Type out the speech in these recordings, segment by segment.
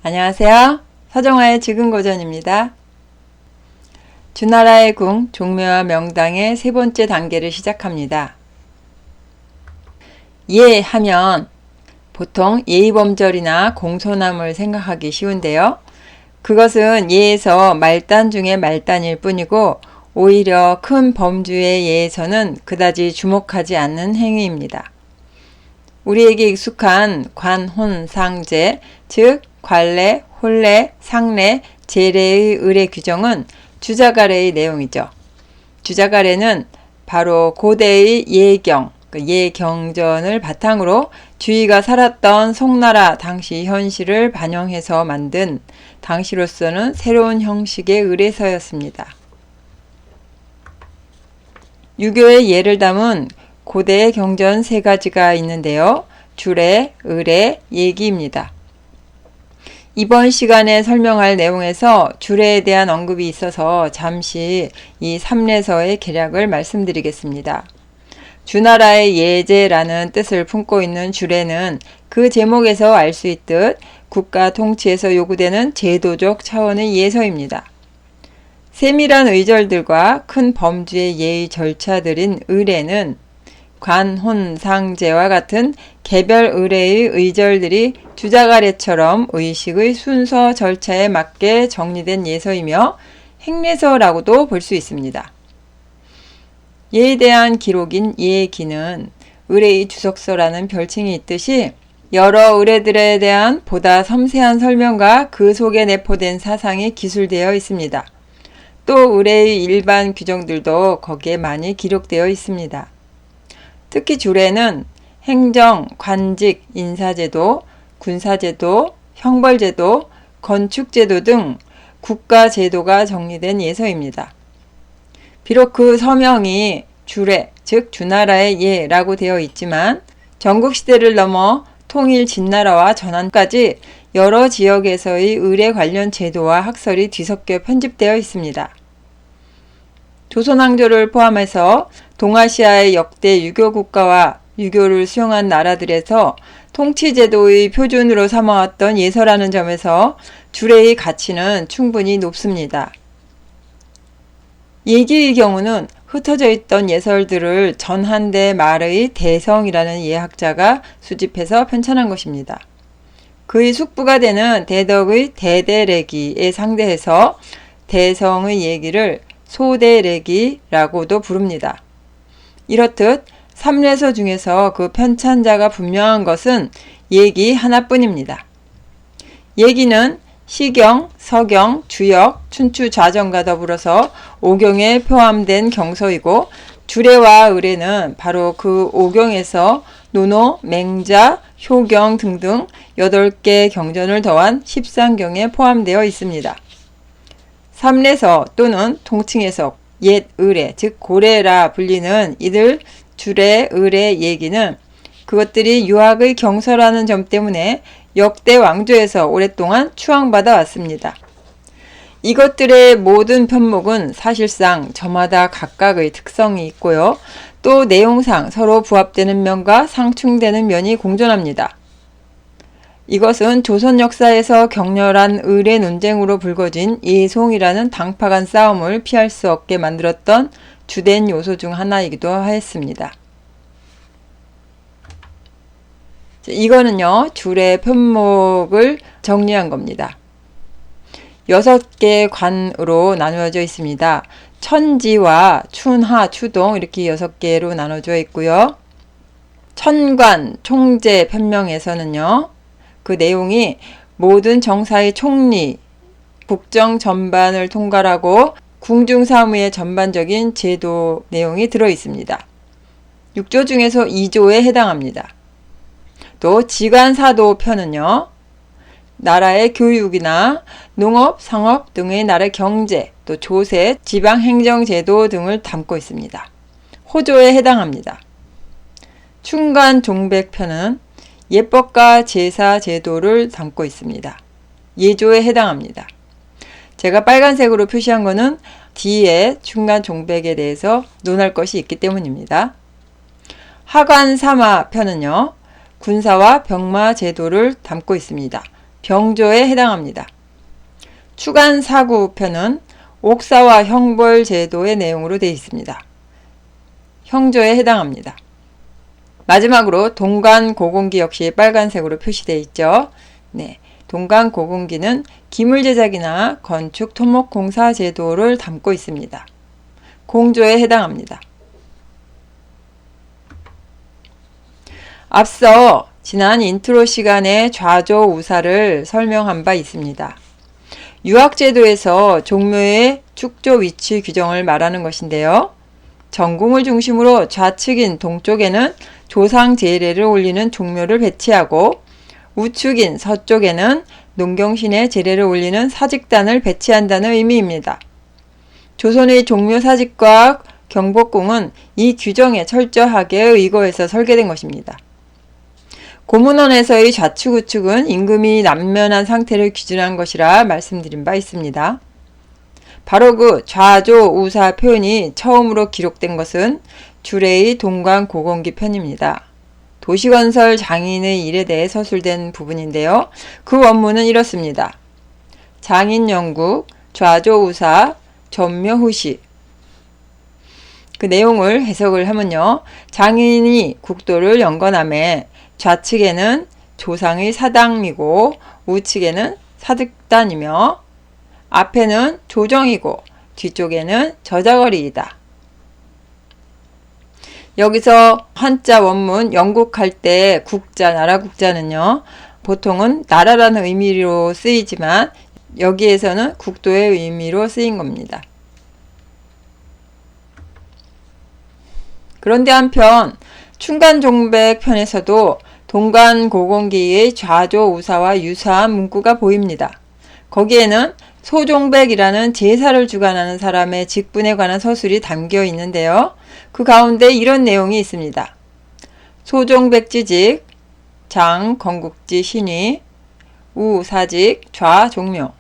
안녕하세요. 서정화의 지근고전입니다. 주나라의 궁 종묘와 명당의 세 번째 단계를 시작합니다. 예 하면 보통 예의범절이나 공손함을 생각하기 쉬운데요. 그것은 예에서 말단 중에 말단일 뿐이고 오히려 큰 범주의 예에서는 그다지 주목하지 않는 행위입니다. 우리에게 익숙한 관, 혼, 상제, 즉 관례, 혼례, 상례, 제례의 의례 규정은 주자가례의 내용이죠. 주자가례는 바로 고대의 예경, 예경전을 바탕으로 주의가 살았던 송나라 당시 현실을 반영해서 만든 당시로서는 새로운 형식의 의례서였습니다. 유교의 예를 담은 고대의 경전 세 가지가 있는데요. 주례, 의례, 예기입니다. 이번 시간에 설명할 내용에서 주례에 대한 언급이 있어서 잠시 이 삼례서의 개략을 말씀드리겠습니다. 주나라의 예제라는 뜻을 품고 있는 주례는 그 제목에서 알 수 있듯 국가 통치에서 요구되는 제도적 차원의 예서입니다. 세밀한 의절들과 큰 범주의 예의 절차들인 의례는 관, 혼, 상제와 같은 개별 의례의 의절들이 주자가례처럼 의식의 순서 절차에 맞게 정리된 예서이며 행례서라고도 볼 수 있습니다. 예에 대한 기록인 예기는 의례의 주석서라는 별칭이 있듯이 여러 의례들에 대한 보다 섬세한 설명과 그 속에 내포된 사상이 기술되어 있습니다. 또 의례의 일반 규정들도 거기에 많이 기록되어 있습니다. 특히 주례는 행정, 관직, 인사제도, 군사제도, 형벌제도, 건축제도 등 국가제도가 정리된 예서입니다. 비록 그 서명이 주례, 즉 주나라의 예라고 되어 있지만 전국시대를 넘어 통일 진나라와 전환까지 여러 지역에서의 의례 관련 제도와 학설이 뒤섞여 편집되어 있습니다. 조선왕조를 포함해서 동아시아의 역대 유교 국가와 유교를 수용한 나라들에서 통치제도의 표준으로 삼아왔던 예서라는 점에서 주례의 가치는 충분히 높습니다. 예기의 경우는 흩어져 있던 예설들을 전한대 말의 대성이라는 예학자가 수집해서 편찬한 것입니다. 그의 숙부가 되는 대덕의 대대례기에 상대해서 대성의 예기를 소대례기라고도 부릅니다. 이렇듯 삼례서 중에서 그 편찬자가 분명한 것은 예기 하나뿐입니다. 예기는 시경, 서경, 주역, 춘추, 좌정과 더불어서 오경에 포함된 경서이고 주례와 의례는 바로 그 오경에서 논어, 맹자, 효경 등등 8개 경전을 더한 십상경에 포함되어 있습니다. 삼례서 또는 통칭해서 옛 의례, 즉 고례라 불리는 이들 주례, 의례, 예기는 그것들이 유학의 경서라는 점 때문에 역대 왕조에서 오랫동안 추앙받아 왔습니다. 이것들의 모든 편목은 사실상 저마다 각각의 특성이 있고요. 또 내용상 서로 부합되는 면과 상충되는 면이 공존합니다. 이것은 조선 역사에서 격렬한 의례 논쟁으로 불거진 예송이라는 당파 간 싸움을 피할 수 없게 만들었던 주된 요소 중 하나이기도 하였습니다. 이거는요, 주례 편목을 정리한 겁니다. 6개 관으로 나누어져 있습니다. 천지와 춘하, 추동 이렇게 6개로 나눠져 있고요. 천관, 총재 편명에서는요, 그 내용이 모든 정사의 총리, 국정 전반을 통괄하고 궁중사무의 전반적인 제도 내용이 들어 있습니다. 6조 중에서 2조에 해당합니다. 또 지관사도 편은요, 나라의 교육이나 농업, 상업 등의 나라의 경제, 또 조세, 지방행정제도 등을 담고 있습니다. 호조에 해당합니다. 충관 종백편은 예법과 제사 제도를 담고 있습니다. 예조에 해당합니다. 제가 빨간색으로 표시한 것은 뒤에 충관 종백에 대해서 논할 것이 있기 때문입니다. 하관사마 편은요, 군사와 병마 제도를 담고 있습니다. 병조에 해당합니다. 추간 사구편은 옥사와 형벌 제도의 내용으로 되어 있습니다. 형조에 해당합니다. 마지막으로 동간고공기 역시 빨간색으로 표시되어 있죠. 네, 동간고공기는 기물 제작이나 건축, 토목, 공사 제도를 담고 있습니다. 공조에 해당합니다. 앞서 지난 인트로 시간에 좌조우사를 설명한 바 있습니다. 유학제도에서 종묘의 축조 위치 규정을 말하는 것인데요. 전궁을 중심으로 좌측인 동쪽에는 조상 제례를 올리는 종묘를 배치하고 우측인 서쪽에는 농경신의 제례를 올리는 사직단을 배치한다는 의미입니다. 조선의 종묘 사직과 경복궁은 이 규정에 철저하게 의거해서 설계된 것입니다. 고문원에서의 좌측 우측은 임금이 남면한 상태를 기준한 것이라 말씀드린 바 있습니다. 바로 그 좌조 우사 표현이 처음으로 기록된 것은 주례의 동간고공기 편입니다. 도시건설 장인의 일에 대해 서술된 부분인데요. 그 원문은 이렇습니다. 장인영국 좌조우사 전묘후시. 그 내용을 해석을 하면요. 장인이 국도를 연건하매 좌측에는 조상의 사당이고 우측에는 사득단이며 앞에는 조정이고 뒤쪽에는 저작거리이다. 여기서 한자 원문 영국할 때 국자, 나라 국자는요. 보통은 나라라는 의미로 쓰이지만 여기에서는 국도의 의미로 쓰인 겁니다. 그런데 한편 충간종백 편에서도 동간고공기의 좌조우사와 유사한 문구가 보입니다. 거기에는 소종백이라는 제사를 주관하는 사람의 직분에 관한 서술이 담겨 있는데요. 그 가운데 이런 내용이 있습니다. 소종백지직, 장, 건국지, 신위, 우, 사직, 좌, 종묘.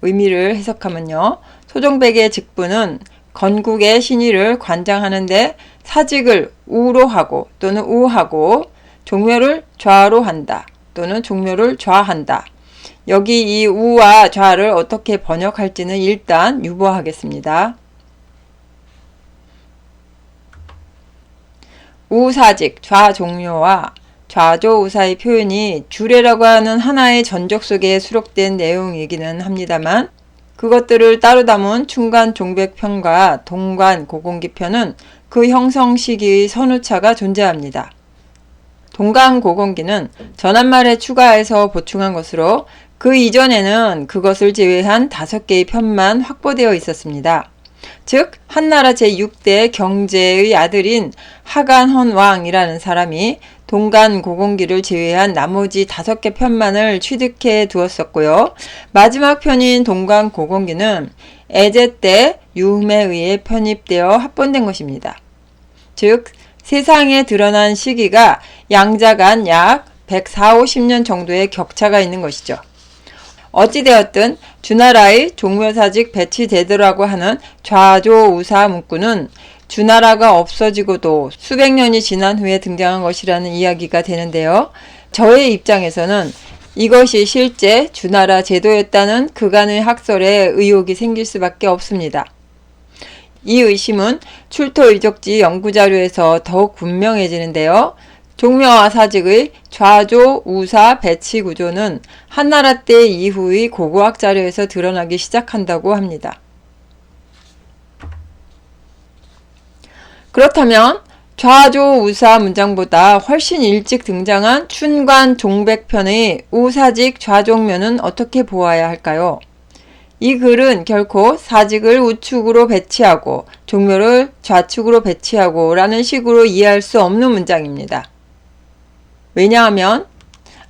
의미를 해석하면요. 소종백의 직분은 건국의 신위를 관장하는데 사직을 우로 하고 또는 우하고 종묘를 좌로 한다 또는 종묘를 좌한다. 여기 이 우와 좌를 어떻게 번역할지는 일단 유보하겠습니다. 우사직, 좌종묘와 좌조우사의 표현이 주례라고 하는 하나의 전적 속에 수록된 내용이기는 합니다만 그것들을 따로 담은 충간종백편과 동간고공기편은 그 형성 시기의 선후차가 존재합니다. 동간고공기는 전한말에 추가해서 보충한 것으로 그 이전에는 그것을 제외한 5개의 편만 확보되어 있었습니다. 즉 한나라 제6대 경제의 아들인 하간헌왕이라는 사람이 동간고공기를 제외한 나머지 5개 편만을 취득해 두었었고요. 마지막 편인 동간고공기는 애제 때 유흠에 의해 편입되어 합본된 것입니다. 즉 세상에 드러난 시기가 양자간 약 140-50년 정도의 격차가 있는 것이죠. 어찌되었든 주나라의 종묘사직 배치제도라고 하는 좌조우사 문구는 주나라가 없어지고도 수백 년이 지난 후에 등장한 것이라는 이야기가 되는데요. 저의 입장에서는 이것이 실제 주나라 제도였다는 그간의 학설에 의혹이 생길 수밖에 없습니다. 이 의심은 출토의적지 연구자료에서 더욱 분명해지는데요. 종묘와 사직의 좌조, 우사, 배치 구조는 한나라 때 이후의 고고학 자료에서 드러나기 시작한다고 합니다. 그렇다면 좌조, 우사 문장보다 훨씬 일찍 등장한 충간종백편의 우사직, 좌종묘는 어떻게 보아야 할까요? 이 글은 결코 사직을 우측으로 배치하고 종묘를 좌측으로 배치하고 라는 식으로 이해할 수 없는 문장입니다. 왜냐하면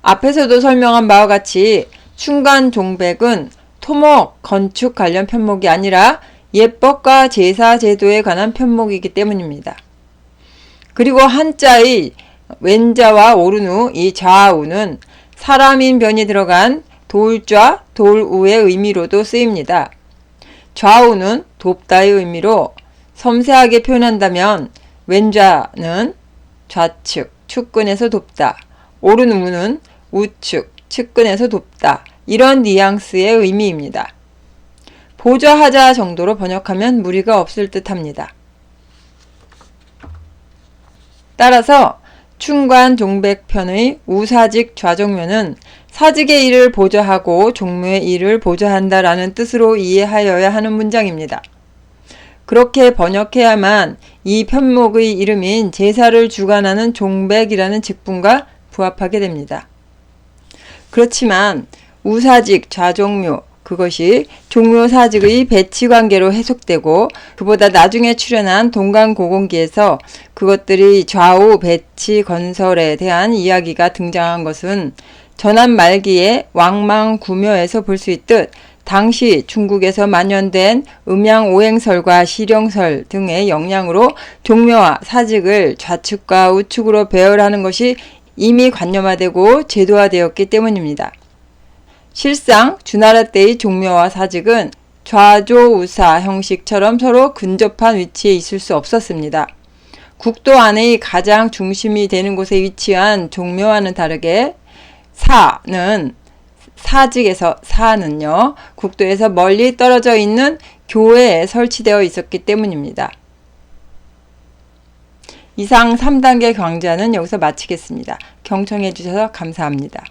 앞에서도 설명한 바와 같이 충간종백은 토목, 건축 관련 편목이 아니라 예법과 제사 제도에 관한 편목이기 때문입니다. 그리고 한자의 왼자와 오른 후 이 좌우는 사람인 변이 들어간 돌좌, 돌우의 의미로도 쓰입니다. 좌우는 돕다의 의미로 섬세하게 표현한다면 왼좌는 좌측, 축근에서 돕다, 오른 우는 우측, 측근에서 돕다. 이런 뉘앙스의 의미입니다. 보좌하자 정도로 번역하면 무리가 없을 듯합니다. 따라서 충관 종백편의 우사직 좌종묘는 사직의 일을 보좌하고 종묘의 일을 보좌한다라는 뜻으로 이해하여야 하는 문장입니다. 그렇게 번역해야만 이 편목의 이름인 제사를 주관하는 종백이라는 직분과 부합하게 됩니다. 그렇지만 우사직 좌종묘 그것이 종묘사직의 배치관계로 해석되고 그보다 나중에 출현한 동강고공기에서 그것들이 좌우 배치 건설에 대한 이야기가 등장한 것은 전한 말기에 왕망구묘에서 볼 수 있듯 당시 중국에서 만연된 음양오행설과 시령설 등의 영향으로 종묘와 사직을 좌측과 우측으로 배열하는 것이 이미 관념화되고 제도화되었기 때문입니다. 실상 주나라 때의 종묘와 사직은 좌조우사 형식처럼 서로 근접한 위치에 있을 수 없었습니다. 국도 안의 가장 중심이 되는 곳에 위치한 종묘와는 다르게 사는요 국도에서 멀리 떨어져 있는 교회에 설치되어 있었기 때문입니다. 이상 3단계 강좌는 여기서 마치겠습니다. 경청해 주셔서 감사합니다.